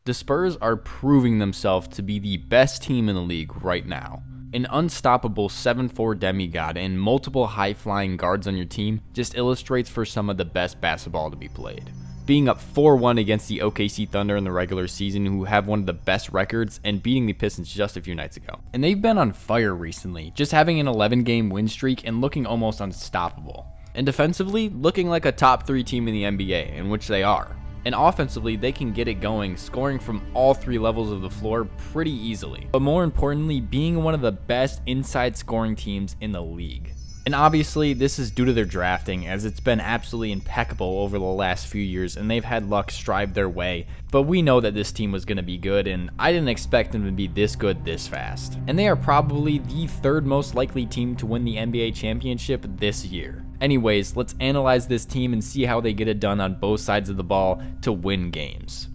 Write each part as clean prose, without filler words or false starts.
The Spurs are proving themselves to be the best team in the league right now. An unstoppable 7'4" demigod and multiple high-flying guards on your team just illustrates for some of the best basketball to be played. Being up 4-1 against the OKC Thunder in the regular season, who have one of the best records, and beating the Pistons just a few nights ago. And they've been on fire recently, just having an 11-game win streak and looking almost unstoppable. And defensively, looking like a top 3 team in the NBA, in which they are. And offensively, they can get it going, scoring from all 3 levels of the floor pretty easily. But more importantly, being one of the best inside scoring teams in the league. And obviously, this is due to their drafting, as it's been absolutely impeccable over the last few years, and they've had luck strive their way. But we know that this team was going to be good, and I didn't expect them to be this good this fast. And they are probably the 3rd most likely team to win the NBA championship this year. Anyways, let's analyze this team and see how they get it done on both sides of the ball to win games.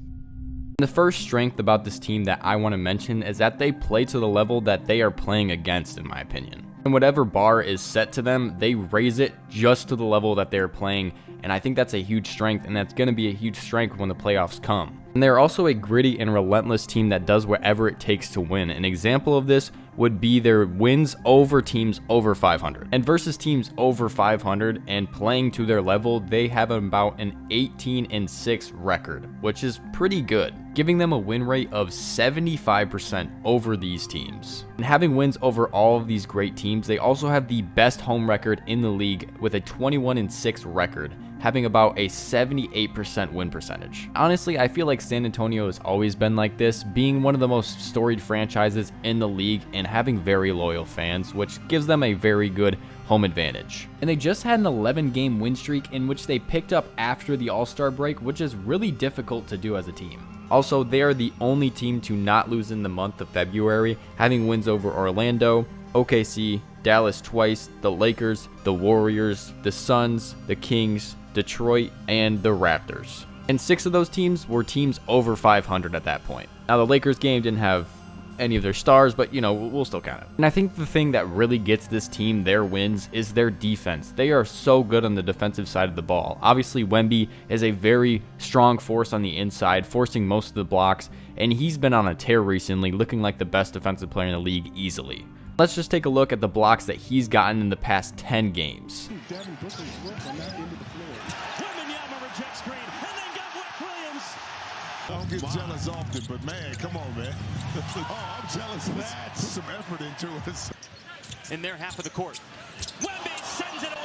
The first strength about this team that I want to mention is that they play to the level that they are playing against, in my opinion. And whatever bar is set to them, they raise it just to the level that they're playing, and I think that's a huge strength, and that's going to be a huge strength when the playoffs come. And they're also a gritty and relentless team that does whatever it takes to win. An example of this would be their wins over teams over 500. And versus teams over 500 and playing to their level, they have about an 18-6 record, which is pretty good, giving them a win rate of 75% over these teams. And having wins over all of these great teams, they also have the best home record in the league with a 21-6 record, having about a 78% win percentage. Honestly, I feel like San Antonio has always been like this, being one of the most storied franchises in the league and having very loyal fans, which gives them a very good home advantage. And they just had an 11-game win streak in which they picked up after the All-Star break, which is really difficult to do as a team. Also, they are the only team to not lose in the month of February, having wins over Orlando, OKC, Dallas twice, the Lakers, the Warriors, the Suns, the Kings, Detroit, and the Raptors. And 6 of those teams were teams over 500 at that point. Now, the Lakers game didn't have any of their stars, but we'll still count it. And I think the thing that really gets this team their wins is their defense. They are so good on the defensive side of the ball. Obviously, Wemby is a very strong force on the inside, forcing most of the blocks, and he's been on a tear recently, looking like the best defensive player in the league easily. Let's just take a look at the blocks that he's gotten in the past 10 games. I don't get jealous often, but man, come on, man. Oh, I'm jealous of that. Put some effort into it. In their half of the court. Wemby sends it away.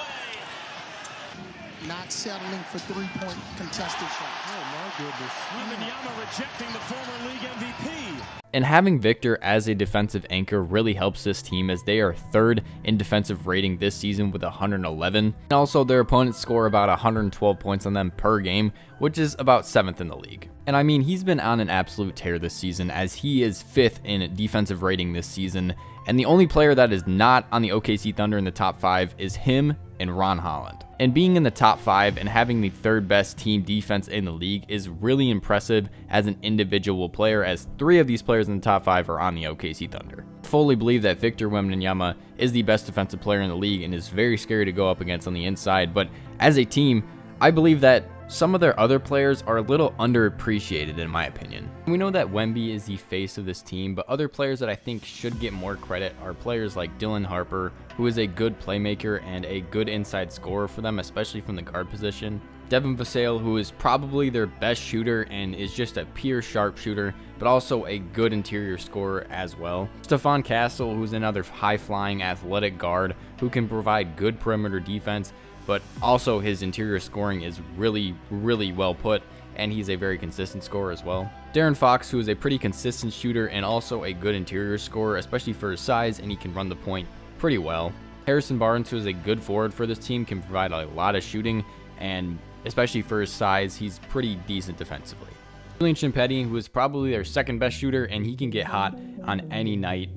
Not settling for three-point contested shot. Oh, my goodness. Wembanyama rejecting the former league MVP. And having Victor as a defensive anchor really helps this team, as they are 3rd in defensive rating this season with 111. And also their opponents score about 112 points on them per game, which is about 7th in the league. And I mean, he's been on an absolute tear this season, as he is 5th in defensive rating this season. And the only player that is not on the OKC Thunder in the top 5 is him and Ron Holland. And being in the top 5 and having the 3rd best team defense in the league is really impressive as an individual player, as 3 of these players in the top 5 are on the OKC Thunder. I fully believe that Victor Wembanyama is the best defensive player in the league and is very scary to go up against on the inside, but as a team, I believe that some of their other players are a little underappreciated in my opinion. We know that Wemby is the face of this team, but other players that I think should get more credit are players like Dylan Harper, who is a good playmaker and a good inside scorer for them, especially from the guard position. Devin Vassell, who is probably their best shooter and is just a pure sharpshooter, but also a good interior scorer as well. Stephon Castle, who's another high-flying athletic guard who can provide good perimeter defense, but also his interior scoring is really, really well put, and he's a very consistent scorer as well. De'Aaron Fox, who is a pretty consistent shooter and also a good interior scorer, especially for his size, and he can run the point pretty well. Harrison Barnes, who is a good forward for this team, can provide a lot of shooting, and especially for his size, he's pretty decent defensively. Julian Chimpeti, who is probably their 2nd best shooter, and he can get hot on any night.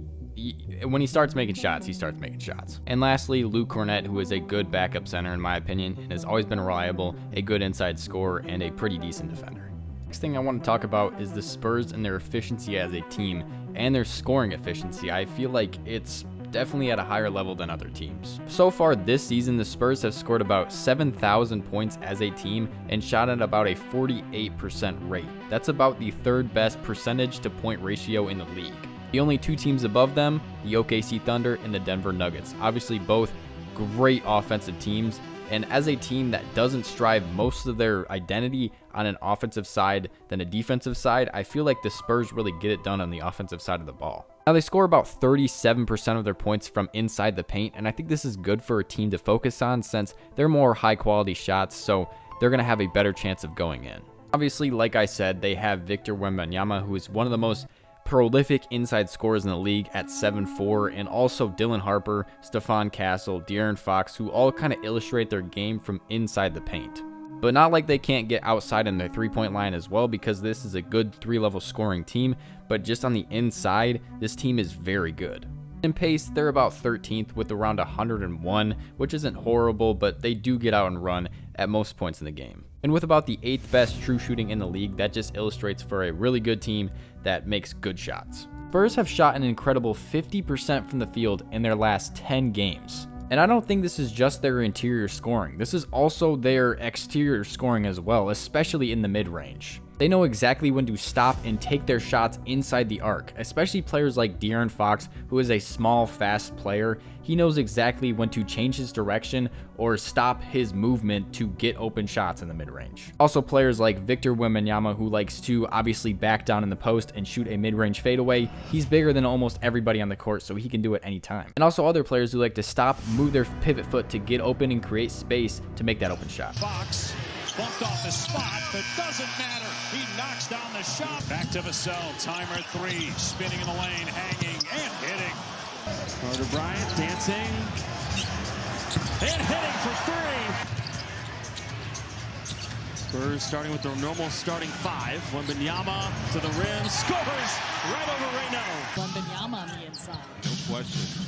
When he starts making shots, he starts making shots. And lastly, Luke Cornett, who is a good backup center in my opinion, and has always been reliable, a good inside scorer, and a pretty decent defender. Next thing I want to talk about is the Spurs and their efficiency as a team, and their scoring efficiency. I feel like it's definitely at a higher level than other teams. So far this season, the Spurs have scored about 7,000 points as a team and shot at about a 48% rate. That's about the third best percentage to point ratio in the league. The only two teams above them, the OKC Thunder and the Denver Nuggets. Obviously both great offensive teams, and as a team that doesn't strive most of their identity on an offensive side than a defensive side, I feel like the Spurs really get it done on the offensive side of the ball. Now they score about 37% of their points from inside the paint, and I think this is good for a team to focus on since they're more high quality shots, so they're going to have a better chance of going in. Obviously, like I said, they have Victor Wembanyama, who is one of the most prolific inside scorers in the league at 7'4", and also Dylan Harper, Stephon Castle, De'Aaron Fox, who all kind of illustrate their game from inside the paint. But not like they can't get outside in their three-point line as well, because this is a good three-level scoring team, but just on the inside, this team is very good. In pace, they're about 13th with around 101, which isn't horrible, but they do get out and run at most points in the game. And with about the 8th best true shooting in the league, that just illustrates for a really good team that makes good shots. Spurs have shot an incredible 50% from the field in their last 10 games. And I don't think this is just their interior scoring. This is also their exterior scoring as well, especially in the mid-range. They know exactly when to stop and take their shots inside the arc, especially players like De'Aaron Fox, who is a small, fast player. He knows exactly when to change his direction or stop his movement to get open shots in the mid-range. Also players like Victor Wembanyama, who likes to obviously back down in the post and shoot a mid-range fadeaway. He's bigger than almost everybody on the court, so he can do it anytime. And also other players who like to stop, move their pivot foot to get open and create space to make that open shot. Fox bumped off the spot, but doesn't matter. He knocks down the shot. Back to Vassell. Timer 3. Spinning in the lane, hanging and hitting. Carter Bryant dancing and hitting for 3. Spurs starting with their normal starting 5. Wembanyama to the rim, scores right over Reno. Wembanyama on the inside. No question.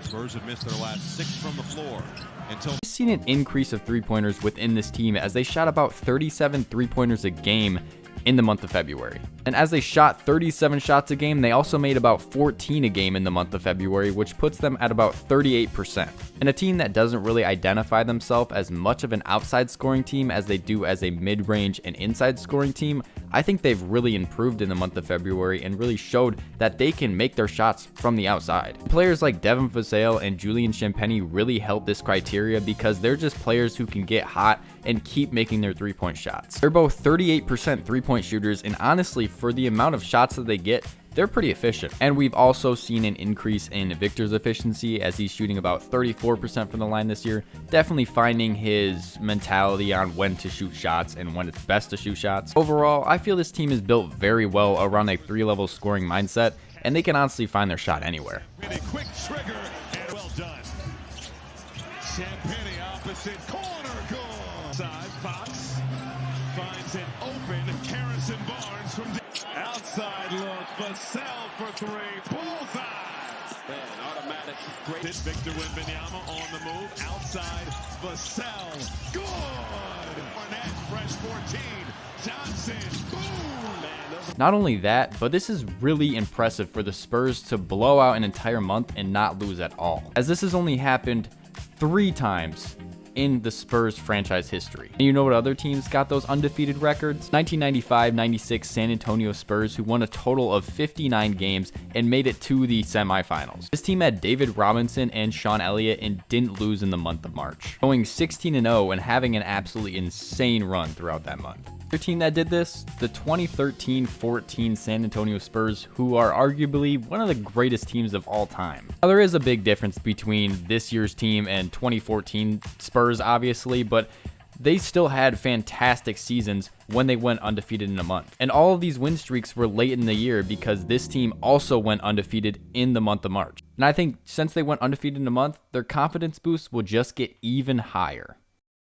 Spurs have missed their last 6 from the floor until. I've seen an increase of three-pointers within this team as they shot about 37 three-pointers a game in the month of February. And as they shot 37 shots a game, they also made about 14 a game in the month of February, which puts them at about 38%. And a team that doesn't really identify themselves as much of an outside scoring team as they do as a mid-range and inside scoring team, I think they've really improved in the month of February and really showed that they can make their shots from the outside. Players like Devin Vassell and Julian Champagnie really help this criteria because they're just players who can get hot and keep making their three-point shots. They're both 38% three-point shooters, and honestly, for the amount of shots that they get, they're pretty efficient. And we've also seen an increase in Victor's efficiency as he's shooting about 34% from the line this year, definitely finding his mentality on when to shoot shots and when it's best to shoot shots. Overall, I feel this team is built very well around a three-level scoring mindset, and they can honestly find their shot anywhere. A quick trigger and well done. Champagnie opposite corner goal. Side Fox finds an open Harrison Barnes from outside look. Vassell for 3. Bullseye. Man, automatic. Great. Victor Wembanyama on the move. Outside Vassell. Good. Barnett, fresh 14. Johnson. Boom. Man, Not only that, but this is really impressive for the Spurs to blow out an entire month and not lose at all, as this has only happened 3 times in the Spurs franchise history. And you know what other teams got those undefeated records? 1995-96 San Antonio Spurs, who won a total of 59 games and made it to the semifinals. This team had David Robinson and Sean Elliott and didn't lose in the month of March, going 16-0 and having an absolutely insane run throughout that month. Other team that did this, the 2013-14 San Antonio Spurs, who are arguably one of the greatest teams of all time. Now, there is a big difference between this year's team and 2014 Spurs, obviously, but they still had fantastic seasons when they went undefeated in a month. And all of these win streaks were late in the year because this team also went undefeated in the month of March. And I think since they went undefeated in a month, their confidence boost will just get even higher.